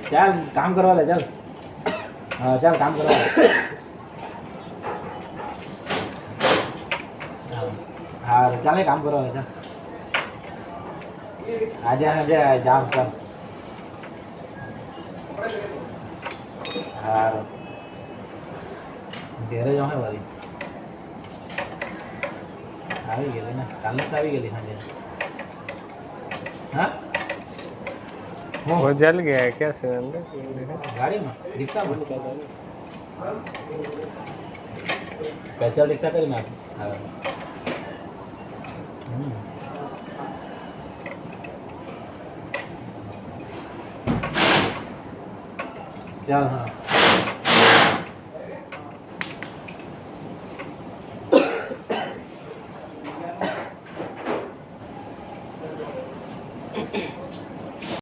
ચાલ કામ કરવા લે ચાલ. હા ચાલ કામ કરવા લે. હા ચાલે કામ કરવા લે ચાલ. આજે જામ ચાલ. હા ઘેરે જ હોય વારી આવી ગયેલી ને કાલે જ આવી ગયેલી સાંજે. हाँ वो जल गया है क्या सिलेंडर? गाड़ी में रिक्शा में स्पेशल रिक्शा करी ना. हाँ चल हाँ